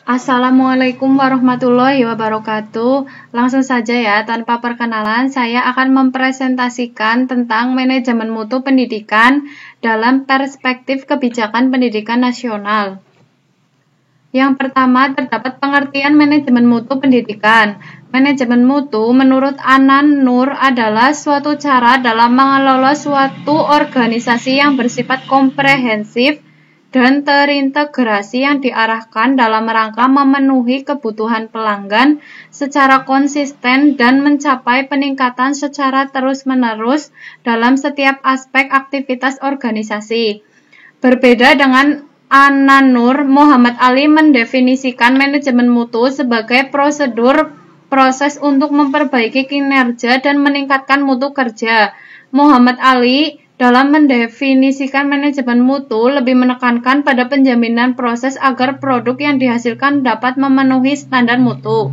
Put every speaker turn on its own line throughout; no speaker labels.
Assalamualaikum warahmatullahi wabarakatuh. Langsung saja ya, tanpa perkenalan, saya akan mempresentasikan tentang manajemen mutu pendidikan dalam perspektif kebijakan pendidikan nasional. Yang pertama, terdapat pengertian manajemen mutu pendidikan. Manajemen mutu menurut Anan Nur adalah suatu cara dalam mengelola suatu organisasi yang bersifat komprehensif dan terintegrasi yang diarahkan dalam rangka memenuhi kebutuhan pelanggan secara konsisten dan mencapai peningkatan secara terus-menerus dalam setiap aspek aktivitas organisasi. Berbeda dengan Anan Nur, Muhammad Ali mendefinisikan manajemen mutu sebagai proses untuk memperbaiki kinerja dan meningkatkan mutu kerja. Muhammad Ali dalam mendefinisikan manajemen mutu lebih menekankan pada penjaminan proses agar produk yang dihasilkan dapat memenuhi standar mutu.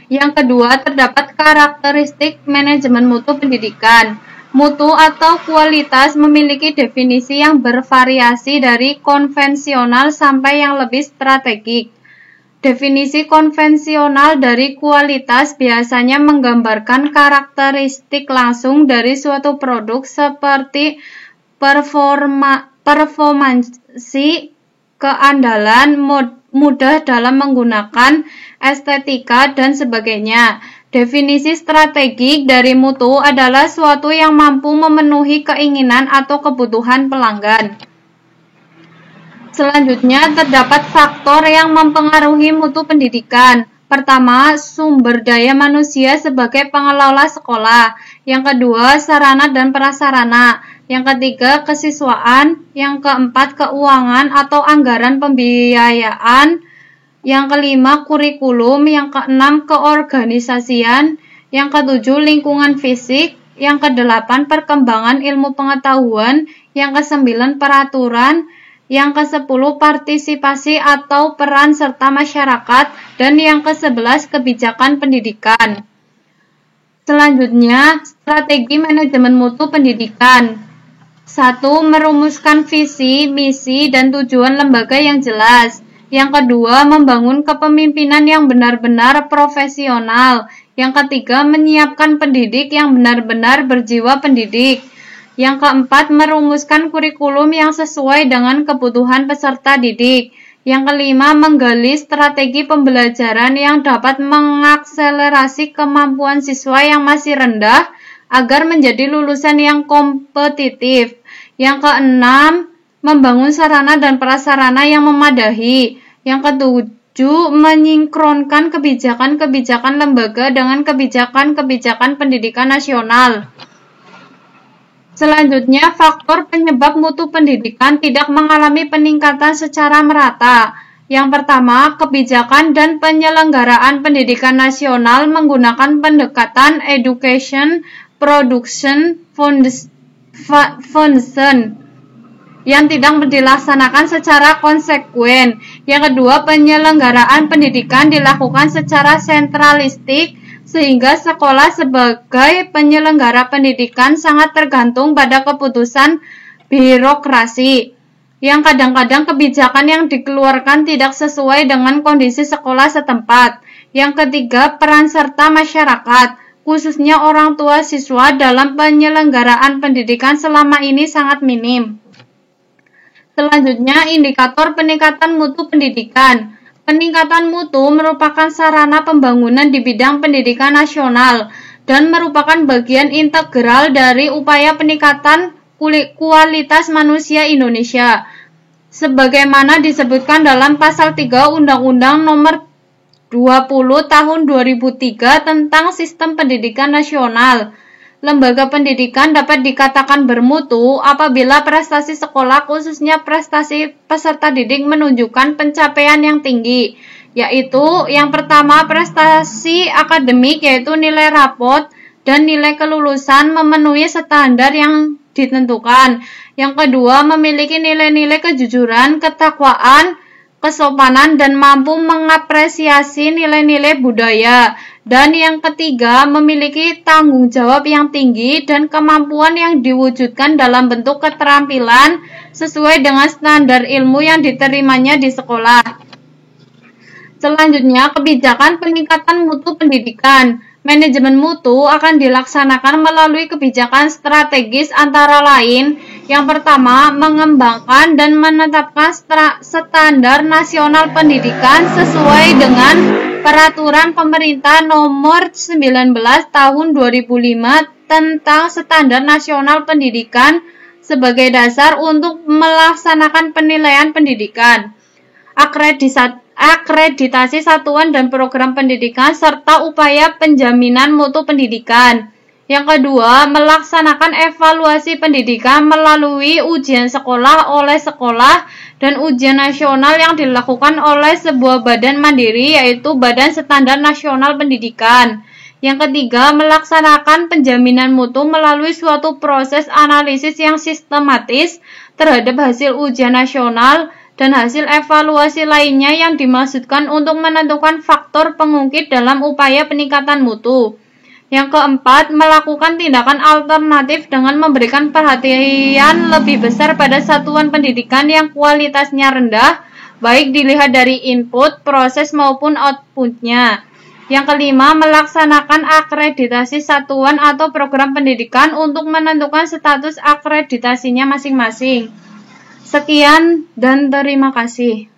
Yang kedua, terdapat karakteristik manajemen mutu pendidikan. Mutu atau kualitas memiliki definisi yang bervariasi dari konvensional sampai yang lebih strategik. Definisi konvensional dari kualitas biasanya menggambarkan karakteristik langsung dari suatu produk seperti performansi, keandalan, mudah dalam menggunakan, estetika, dan sebagainya. Definisi strategik dari mutu adalah suatu yang mampu memenuhi keinginan atau kebutuhan pelanggan. Selanjutnya, terdapat faktor yang mempengaruhi mutu pendidikan. Pertama, sumber daya manusia sebagai pengelola sekolah. Yang kedua, sarana dan prasarana. Yang ketiga, kesiswaan. Yang keempat, keuangan atau anggaran pembiayaan. Yang kelima, kurikulum. Yang keenam, keorganisasian. Yang ketujuh, lingkungan fisik. Yang kedelapan, perkembangan ilmu pengetahuan. Yang kesembilan, peraturan. Yang ke-10 partisipasi atau peran serta masyarakat, dan yang ke-11 kebijakan pendidikan. Selanjutnya, strategi manajemen mutu pendidikan. 1. Merumuskan visi, misi, dan tujuan lembaga yang jelas. Yang kedua, membangun kepemimpinan yang benar-benar profesional. Yang ketiga, menyiapkan pendidik yang benar-benar berjiwa pendidik. Yang keempat, merumuskan kurikulum yang sesuai dengan kebutuhan peserta didik. Yang kelima, menggali strategi pembelajaran yang dapat mengakselerasi kemampuan siswa yang masih rendah agar menjadi lulusan yang kompetitif. Yang keenam, membangun sarana dan prasarana yang memadahi. Yang ketujuh, menyinkronkan kebijakan-kebijakan lembaga dengan kebijakan-kebijakan pendidikan nasional. Selanjutnya, faktor penyebab mutu pendidikan tidak mengalami peningkatan secara merata. Yang pertama, kebijakan dan penyelenggaraan pendidikan nasional menggunakan pendekatan Education Production Function yang tidak dilaksanakan secara konsekuen. Yang kedua, penyelenggaraan pendidikan dilakukan secara sentralistik, sehingga sekolah sebagai penyelenggara pendidikan sangat tergantung pada keputusan birokrasi, yang kadang-kadang kebijakan yang dikeluarkan tidak sesuai dengan kondisi sekolah setempat. Yang ketiga, peran serta masyarakat, khususnya orang tua siswa dalam penyelenggaraan pendidikan selama ini sangat minim. Selanjutnya, indikator peningkatan mutu pendidikan. Peningkatan mutu merupakan sarana pembangunan di bidang pendidikan nasional dan merupakan bagian integral dari upaya peningkatan kualitas manusia Indonesia. Sebagaimana disebutkan dalam Pasal 3 Undang-Undang Nomor 20 Tahun 2003 tentang Sistem Pendidikan Nasional. Lembaga pendidikan dapat dikatakan bermutu apabila prestasi sekolah, khususnya prestasi peserta didik, menunjukkan pencapaian yang tinggi, yaitu yang pertama, prestasi akademik, yaitu nilai rapot dan nilai kelulusan memenuhi standar yang ditentukan. Yang kedua, memiliki nilai-nilai kejujuran, ketakwaan, kesopanan, dan mampu mengapresiasi nilai-nilai budaya. Dan yang ketiga, memiliki tanggung jawab yang tinggi dan kemampuan yang diwujudkan dalam bentuk keterampilan sesuai dengan standar ilmu yang diterimanya di sekolah. Selanjutnya, kebijakan peningkatan mutu pendidikan. Manajemen mutu akan dilaksanakan melalui kebijakan strategis antara lain. Yang pertama, mengembangkan dan menetapkan standar nasional pendidikan sesuai dengan Peraturan Pemerintah Nomor 19 Tahun 2005 tentang Standar Nasional Pendidikan sebagai dasar untuk melaksanakan penilaian pendidikan, akreditasi satuan dan program pendidikan, serta upaya penjaminan mutu pendidikan. Yang kedua, melaksanakan evaluasi pendidikan melalui ujian sekolah oleh sekolah dan ujian nasional yang dilakukan oleh sebuah badan mandiri, yaitu Badan Standar Nasional Pendidikan. Yang ketiga, melaksanakan penjaminan mutu melalui suatu proses analisis yang sistematis terhadap hasil ujian nasional dan hasil evaluasi lainnya yang dimaksudkan untuk menentukan faktor pengungkit dalam upaya peningkatan mutu. Yang keempat, melakukan tindakan alternatif dengan memberikan perhatian lebih besar pada satuan pendidikan yang kualitasnya rendah, baik dilihat dari input, proses maupun outputnya. Yang kelima, melaksanakan akreditasi satuan atau program pendidikan untuk menentukan status akreditasinya masing-masing. Sekian dan terima kasih.